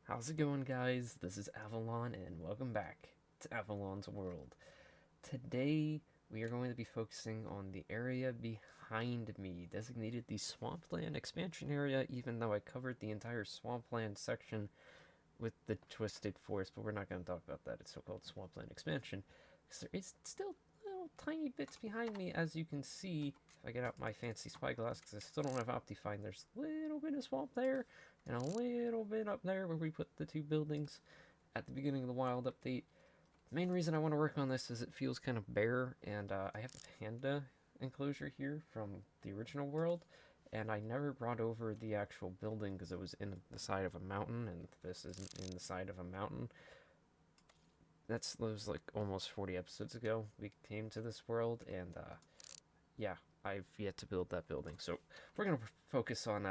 How's it going, guys? This is Avollon, and welcome back to Avollon's World. Today, we are going to be focusing on the area behind me, designated the swampland expansion area, even though I covered the entire swampland section with the twisted forest, but we're not going to talk about that. It's so-called swampland expansion, because there is still little tiny bits behind me, as you can see. If I get out my fancy spyglass, because I still don't have Optifine, there's a little bit of swamp there, and a little bit up there where we put the two buildings at the beginning of the wild update. The main reason I want to work on this is it feels kind of bare, and I have a panda enclosure here from the original world, and I never brought over the actual building because it was in the side of a mountain, and this isn't in the side of a mountain. That was like almost 40 episodes ago we came to this world, and yeah, I've yet to build that building. So we're going to focus on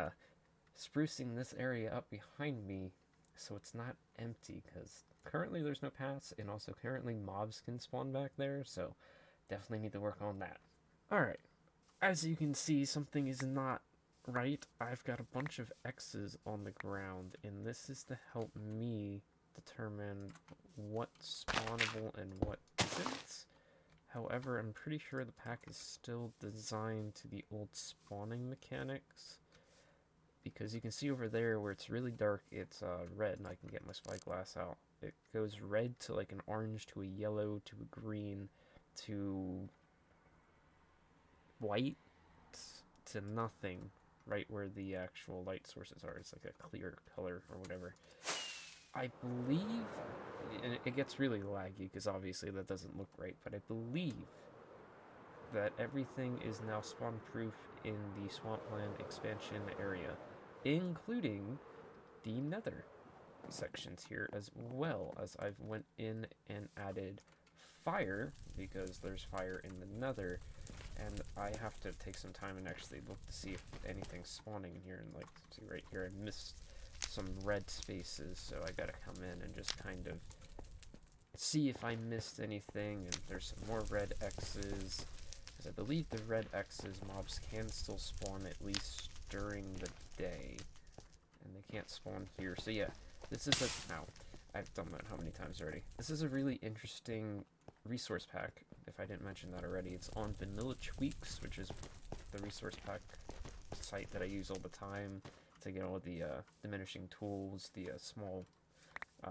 sprucing this area up behind me so it's not empty, because currently there's no paths, and also currently mobs can spawn back there, so definitely need to work on that. Alright, as you can see, something is not right. I've got a bunch of X's on the ground, and this is to help me determine what's spawnable and what isn't. However, I'm pretty sure the pack is still designed to the old spawning mechanics, because you can see over there where it's really dark, it's red, and I can get my spyglass out. It goes red to like an orange to a yellow to a green to white to nothing, right where the actual light sources are. It's like a clear color or whatever. I believe, and it gets really laggy because obviously that doesn't look right, but I believe that everything is now spawn proof in the swampland expansion area, including the nether sections here, as well as I've went in and added fire, because there's fire in the nether, and I have to take some time and actually look to see if anything's spawning in here. And like, see right here, I missed some red spaces, so I gotta come in and just kind of see if I missed anything. And there's some more red X's, because I believe the red X's mobs can still spawn at least during the day, and they can't spawn here. So yeah, this is a, now, I've done that how many times already. This is a really interesting resource pack, if I didn't mention that already. It's on Vanilla Tweaks, which is the resource pack site that I use all the time to get all the diminishing tools, the small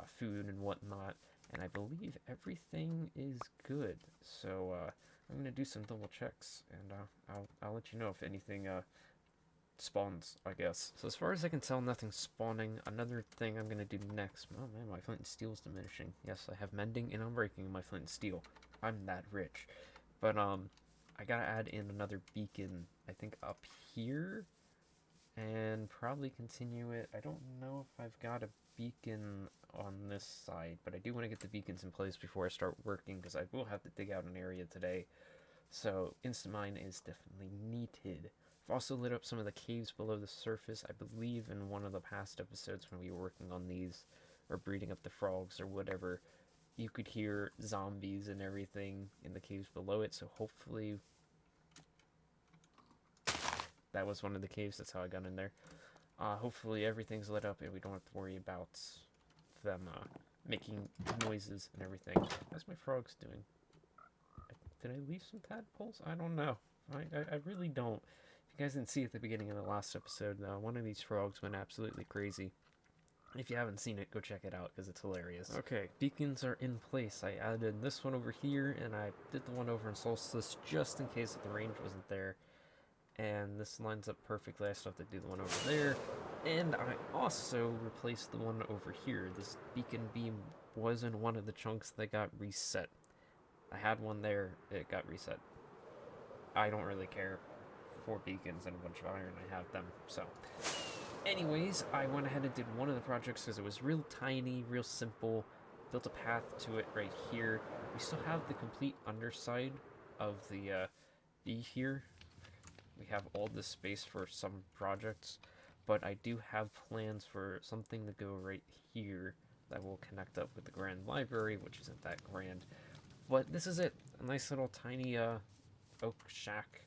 food and whatnot, and I believe everything is good. So I'm gonna do some double checks, and I'll let you know if anything spawns, I guess. So as far as I can tell, nothing's spawning. Another thing I'm gonna do next. Oh man, my flint and steel is diminishing. Yes, I have mending and unbreaking in my flint and steel. I'm that rich. But I gotta add in another beacon, I think up here, and probably continue it. I don't know if I've got a beacon on this side, but I do want to get the beacons in place before I start working, because I will have to dig out an area today. So instant mine is definitely needed. I've also lit up some of the caves below the surface. I believe in one of the past episodes when we were working on these, or breeding up the frogs or whatever, you could hear zombies and everything in the caves below it, so hopefully that was one of the caves. That's how I got in there. Hopefully everything's lit up and we don't have to worry about them making noises and everything. How's my frogs doing? Did I leave some tadpoles? I don't know. I really don't. If you guys didn't see at the beginning of the last episode, one of these frogs went absolutely crazy. If you haven't seen it, go check it out because it's hilarious. Okay, beacons are in place. I added this one over here, and I did the one over in Solstice just in case the range wasn't there. And this lines up perfectly. I still have to do the one over there. And I also replaced the one over here. This beacon beam was in one of the chunks that got reset. I had one there, it got reset. I don't really care. 4 beacons and a bunch of iron, I have them, so. Anyways, I went ahead and did one of the projects because it was real tiny, real simple. Built a path to it right here. We still have the complete underside of the B here. We have all this space for some projects, but I do have plans for something to go right here that will connect up with the Grand Library, which isn't that grand. But this is it. A nice little tiny oak shack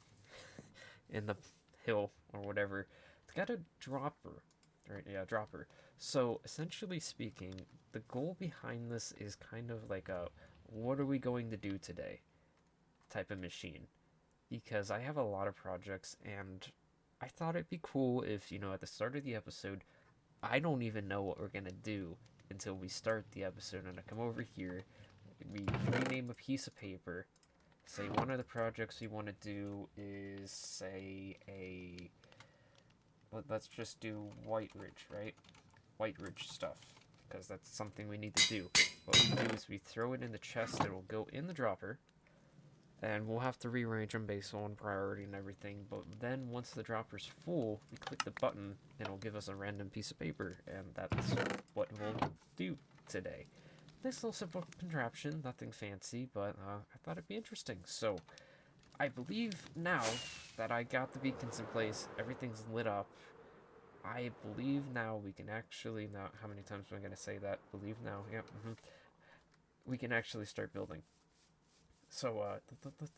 in the hill or whatever. It's got a dropper. Right, yeah, dropper. So, essentially speaking, the goal behind this is kind of like a what are we going to do today type of machine. Because I have a lot of projects, and I thought it'd be cool if, at the start of the episode, I don't even know what we're going to do until we start the episode, and I come over here, we rename a piece of paper, say one of the projects we want to do is, say, let's just do White Ridge, right? White Ridge stuff, because that's something we need to do. What we do is we throw it in the chest, it will go in the dropper, and we'll have to rearrange them based on priority and everything, but then once the dropper's full, we click the button, and it'll give us a random piece of paper, and that's what we'll do today. This little simple contraption, nothing fancy, but I thought it'd be interesting. So, I believe now that I got the beacons in place, everything's lit up, I believe now we can actually, now, how many times am I going to say that? Believe now, yep, we can actually start building. So,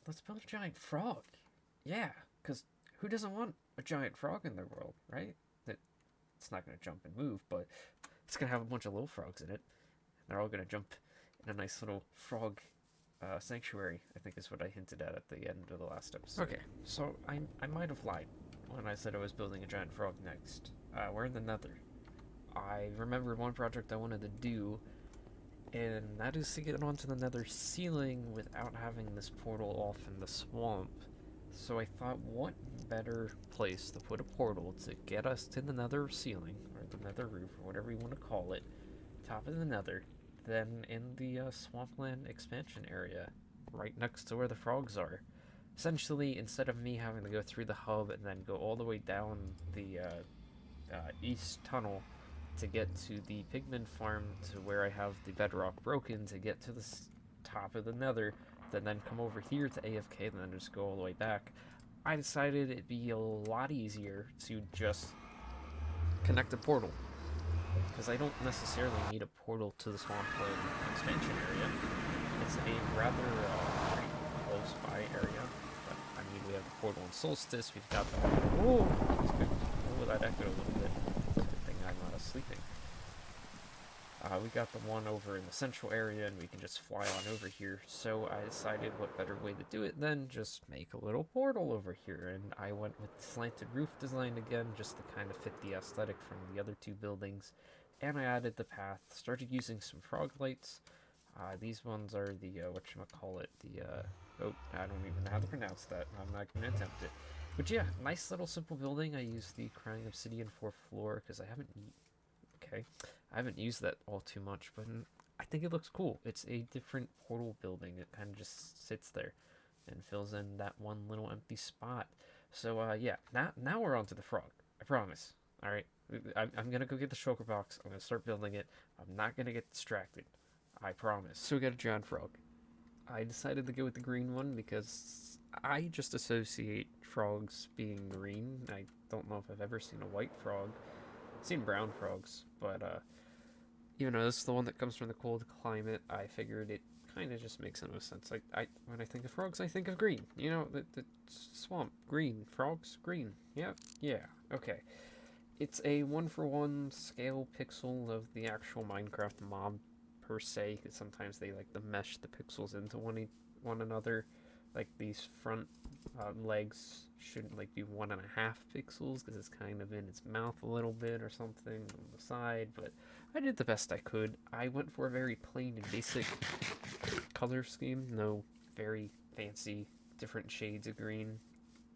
let's build a giant frog. Yeah, because who doesn't want a giant frog in their world, right? It's not going to jump and move, but it's going to have a bunch of little frogs in it. They're all going to jump in a nice little frog sanctuary, I think is what I hinted at the end of the last episode. Okay, so I might have lied when I said I was building a giant frog next. We're in the Nether. I remember one project I wanted to do, and that is to get onto the Nether ceiling without having this portal off in the swamp. So I thought, what better place to put a portal to get us to the Nether ceiling, or the Nether roof, or whatever you want to call it, top of the Nether, than in the swampland expansion area, right next to where the frogs are. Essentially, instead of me having to go through the hub and then go all the way down the east tunnel to get to the pigman farm to where I have the bedrock broken to get to the top of the Nether, then come over here to AFK and then just go all the way back, I decided it'd be a lot easier to just connect a portal. Because I don't necessarily need a portal to the swampland expansion area. It's a rather pretty close by area. But, I mean, we have the portal in Solstice, we've got the... Oh! That echoed a little bit. It's a good thing I'm not sleeping. We got the one over in the central area, and we can just fly on over here. So I decided what better way to do it than just make a little portal over here. And I went with slanted roof design again, just to kind of fit the aesthetic from the other two buildings. And I added the path, started using some frog lights. These ones are the, whatchamacallit, oh, I don't even know how to pronounce that. I'm not going to attempt it. But yeah, nice little simple building. I used the crying obsidian 4th floor because I haven't used that all too much, but I think it looks cool. It's a different portal building. It kind of just sits there and fills in that one little empty spot. So yeah, now we're on to the frog. I promise. All right, I'm gonna go get the shulker box. I'm gonna start building it. I'm not gonna get distracted. I promise. So we got a giant frog. I decided to go with the green one because I just associate frogs being green. I don't know if I've ever seen a white frog. I've seen brown frogs, but even though this is the one that comes from the cold climate, I figured it kind of just makes the most sense. When I think of frogs, I think of green. You know, the swamp, green, frogs, green. Yeah, okay. It's a 1-for-1 scale pixel of the actual Minecraft mob per se, because sometimes they like to mesh the pixels into one another. Like these front legs shouldn't like be 1.5 pixels because it's kind of in its mouth a little bit or something on the side, but I did the best I could. I went for a very plain and basic color scheme, no very fancy different shades of green.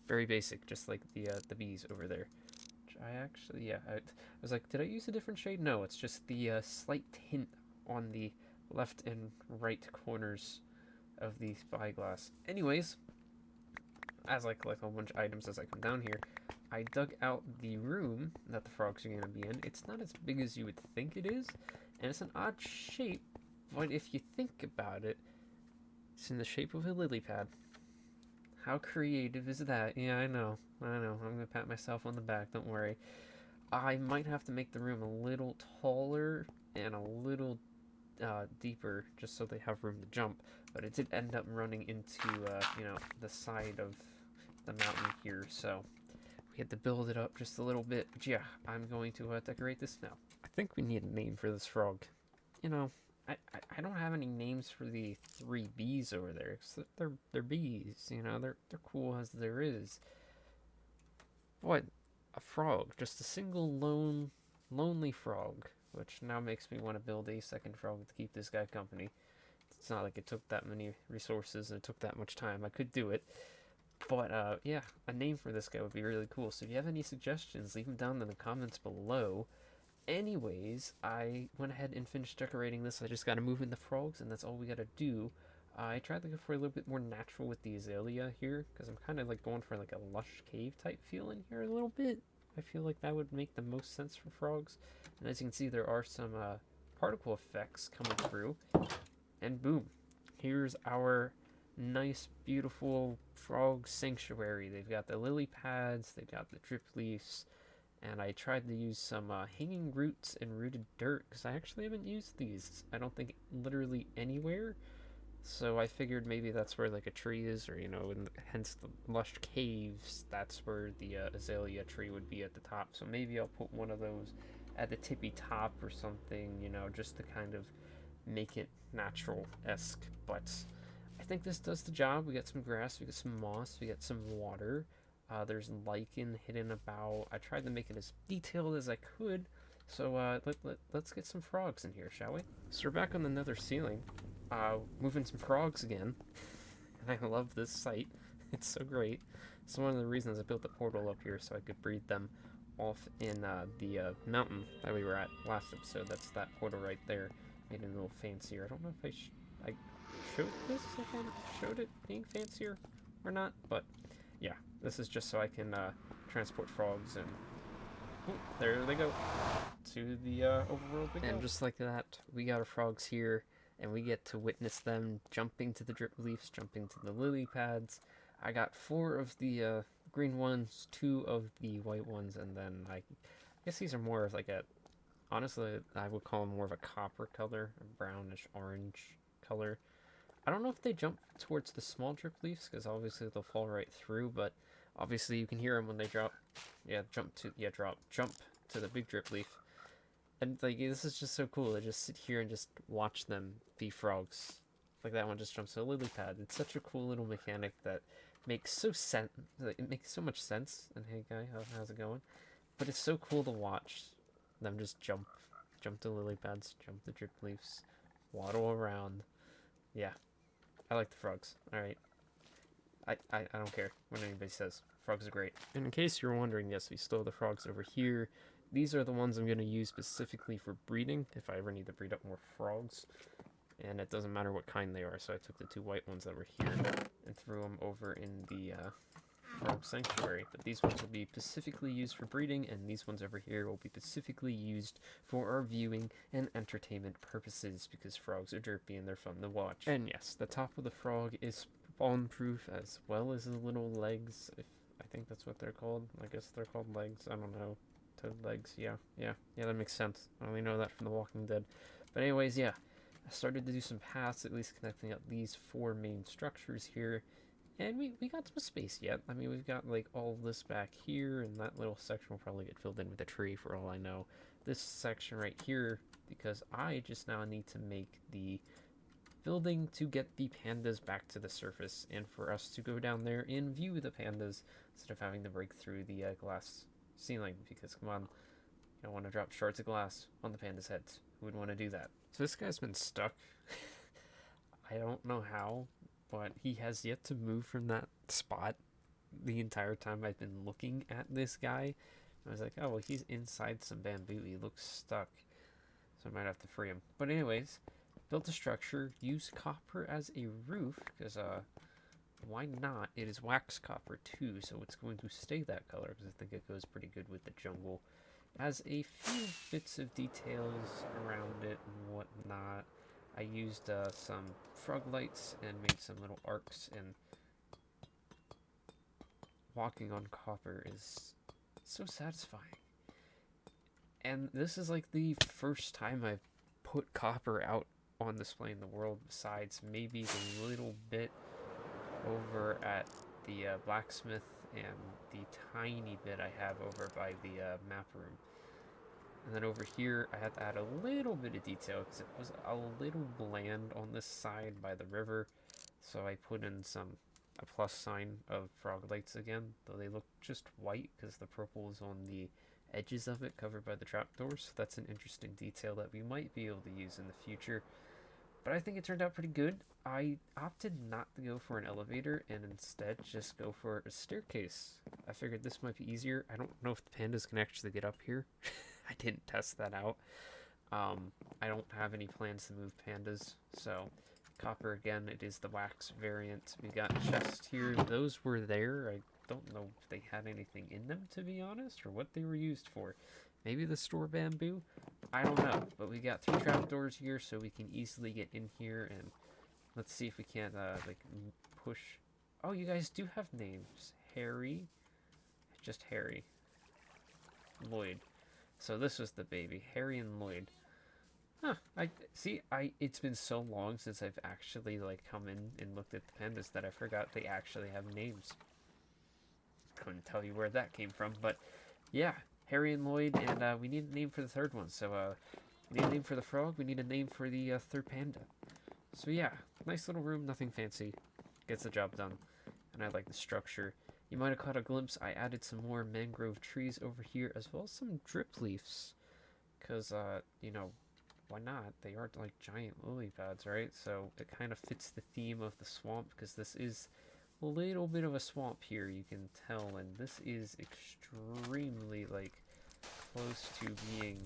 Very basic, just like the bees over there. I actually, yeah, I was like, did I use a different shade? No, it's just the slight tint on the left and right corners of the spyglass. Anyways, as I collect a whole bunch of items as I come down here, I dug out the room that the frogs are going to be in. It's not as big as you would think it is, and it's an odd shape, but if you think about it, it's in the shape of a lily pad. How creative is that? Yeah, I know. I'm going to pat myself on the back, don't worry. I might have to make the room a little taller and a little deeper, just so they have room to jump. But it did end up running into, the side of the mountain here, so we had to build it up just a little bit. But yeah, I'm going to decorate this now. I think we need a name for this frog. You know, I don't have any names for the three bees over there. Cause they're bees. You know, they're cool as there is. What? A frog. Just a single lonely frog. Which now makes me want to build a second frog to keep this guy company. It's not like it took that many resources and it took that much time. I could do it. But, yeah, a name for this guy would be really cool. So if you have any suggestions, leave them down in the comments below. Anyways, I went ahead and finished decorating this. I just gotta move in the frogs, and that's all we gotta do. I tried to go for a little bit more natural with the azalea here, because I'm kind of like going for like a lush cave type feel in here a little bit. I feel like that would make the most sense for frogs. And as you can see, there are some particle effects coming through. And boom, here's our nice, beautiful frog sanctuary. They've got the lily pads, they've got the drip leaves, and I tried to use some hanging roots and rooted dirt, because I actually haven't used these, I don't think, literally anywhere. So I figured maybe that's where like a tree is, or, you know, and hence the lush caves, that's where the azalea tree would be at the top. So maybe I'll put one of those at the tippy top or something, you know, just to kind of make it natural-esque. But I think this does the job. We got some grass, we got some moss, we got some water. There's lichen hidden about. I tried to make it as detailed as I could. So let's get some frogs in here, shall we? So we're back on the nether ceiling. Moving some frogs again. And I love this site. It's so great. It's one of the reasons I built the portal up here, so I could breed them off in the mountain that we were at last episode. That's that portal right there. Made it a little fancier. I don't know if I showed this, if I showed it being fancier or not, but yeah, this is just so I can transport frogs, and there they go to the overworld. And just like that, we got our frogs here, and we get to witness them jumping to the drip leaves, jumping to the lily pads. I got 4 of the green ones, 2 of the white ones, and then I guess these are more of like a, honestly, I would call them more of a copper color, a brownish orange color. I don't know if they jump towards the small drip leaves, because obviously they'll fall right through, but obviously you can hear them when they drop. Yeah, jump to the big drip leaf. And like, this is just so cool to just sit here and just watch them be frogs. Like that one just jumps to a lily pad. It's such a cool little mechanic that makes it makes so much sense. And hey guy, how's it going? But it's so cool to watch them just jump to lily pads, jump to drip leaves, waddle around. Yeah, I like the frogs. Alright. I don't care what anybody says. Frogs are great. And in case you're wondering, yes, we still have the frogs over here. These are the ones I'm going to use specifically for breeding, if I ever need to breed up more frogs. And it doesn't matter what kind they are, so I took the 2 white ones that were here and threw them over in the frog sanctuary. But these ones will be specifically used for breeding, and these ones over here will be specifically used for our viewing and entertainment purposes, because frogs are derpy and they're fun to watch. And yes, the top of the frog is spawn-proof, as well as the little legs. I think that's what they're called. I guess they're called legs. I don't know. Toad legs. Yeah, that makes sense. I only know that from The Walking Dead. But anyways, yeah. I started to do some paths, at least connecting up these 4 main structures here. And we got some space yet. I mean, we've got like all this back here, and that little section will probably get filled in with a tree for all I know. This section right here, because I just now need to make the building to get the pandas back to the surface, and for us to go down there and view the pandas instead of having to break through the glass ceiling, because come on, you don't want to drop shards of glass on the pandas' heads. Who would want to do that? So this guy's been stuck. I don't know how, but he has yet to move from that spot the entire time I've been looking at this guy. I was like, oh, well, he's inside some bamboo. He looks stuck. So I might have to free him. But anyways, built a structure, used copper as a roof, because, why not? It is wax copper too, so it's going to stay that color, because I think it goes pretty good with the jungle. It has a few bits of details around it and whatnot. I used some frog lights and made some little arcs, and walking on copper is so satisfying. And this is like the first time I've put copper out on display in the world, besides maybe the little bit over at the blacksmith and the tiny bit I have over by the map room. And then over here, I had to add a little bit of detail because it was a little bland on this side by the river. So I put in a plus sign of frog lights again, though they look just white because the purple is on the edges of it covered by the trapdoors. So that's an interesting detail that we might be able to use in the future. But I think it turned out pretty good. I opted not to go for an elevator and instead just go for a staircase. I figured this might be easier. I don't know if the pandas can actually get up here. I didn't test that out. I don't have any plans to move pandas, so copper again, it is the wax variant. We got chests here. Those were there. I don't know if they had anything in them, to be honest, or what they were used for. Maybe the store bamboo? I don't know, but we got 3 trapdoors here, so we can easily get in here, and let's see if we can't, like, push. Oh, you guys do have names. Harry. Just Harry. Lloyd. So this was the baby. Harry and Lloyd. Huh. It's been so long since I've actually, like, come in and looked at the pandas that I forgot they actually have names. Couldn't tell you where that came from, but yeah. Harry and Lloyd, and we need a name for the third one. So we need a name for the frog, we need a name for the third panda. So yeah, nice little room, nothing fancy. Gets the job done. And I like the structure. You might have caught a glimpse, I added some more mangrove trees over here, as well as some drip leaves. Because, you know, why not? They aren't like giant lily pads, right? So it kind of fits the theme of the swamp, because this is a little bit of a swamp here, you can tell, and this is extremely, like, close to being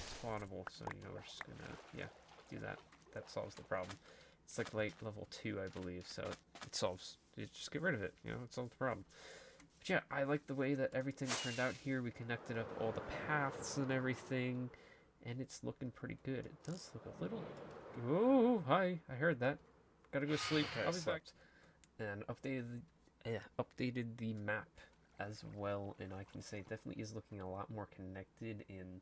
spawnable. So, you know, we're just gonna, yeah, do that. That solves the problem. It's like light level 2, I believe, so it solves, you just get rid of it, you know, it solves the problem. But yeah, I like the way that everything turned out here. We connected up all the paths and everything, and it's looking pretty good. It does look a little, oh, hi, I heard that. Gotta go sleep. I'll be back. And updated the map as well, and I can say it definitely is looking a lot more connected and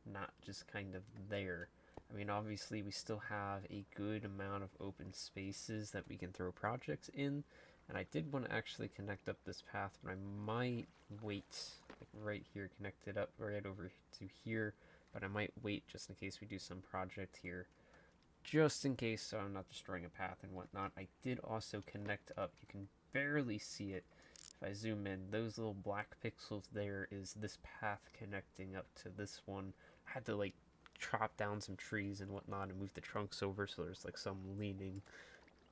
not just kind of there. I mean, obviously we still have a good amount of open spaces that we can throw projects in, and I did want to actually connect up this path, but I might wait, like right here, connect it up right over to here, but I might wait just in case we do some project here. Just in case, so I'm not destroying a path and whatnot. I did also connect up. You can barely see it if I zoom in. Those little black pixels there is this path connecting up to this one. I had to, like, chop down some trees and whatnot and move the trunks over so there's, like, some leaning,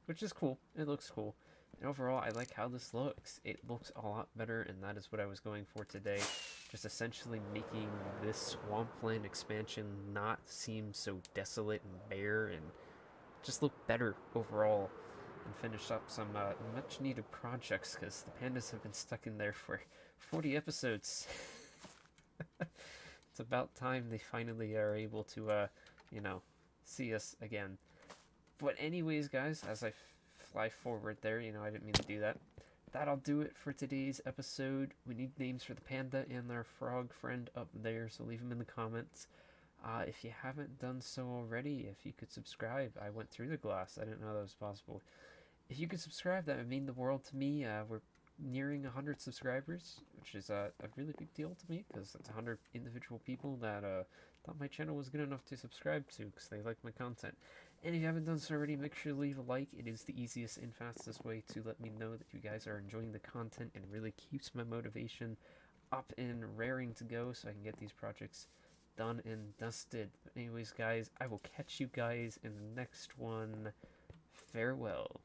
which is cool. It looks cool. And overall, I like how this looks. It looks a lot better, and that is what I was going for today. Just essentially making this swampland expansion not seem so desolate and bare, and just look better overall. And finish up some much needed projects, because the pandas have been stuck in there for 40 episodes. It's about time they finally are able to, you know, see us again. But anyways, guys, as I fly forward there, you know, I didn't mean to do that. That'll do it for today's episode. We need names for the panda and our frog friend up there, so leave them in the comments. If you haven't done so already, if you could subscribe. I went through the glass. I didn't know that was possible. If you could subscribe, that would mean the world to me. We're nearing 100 subscribers, which is a really big deal to me, because that's 100 individual people that thought my channel was good enough to subscribe to because they like my content. And if you haven't done so already, make sure to leave a like. It is the easiest and fastest way to let me know that you guys are enjoying the content, and really keeps my motivation up and raring to go so I can get these projects done and dusted. But anyways, guys, I will catch you guys in the next one. Farewell.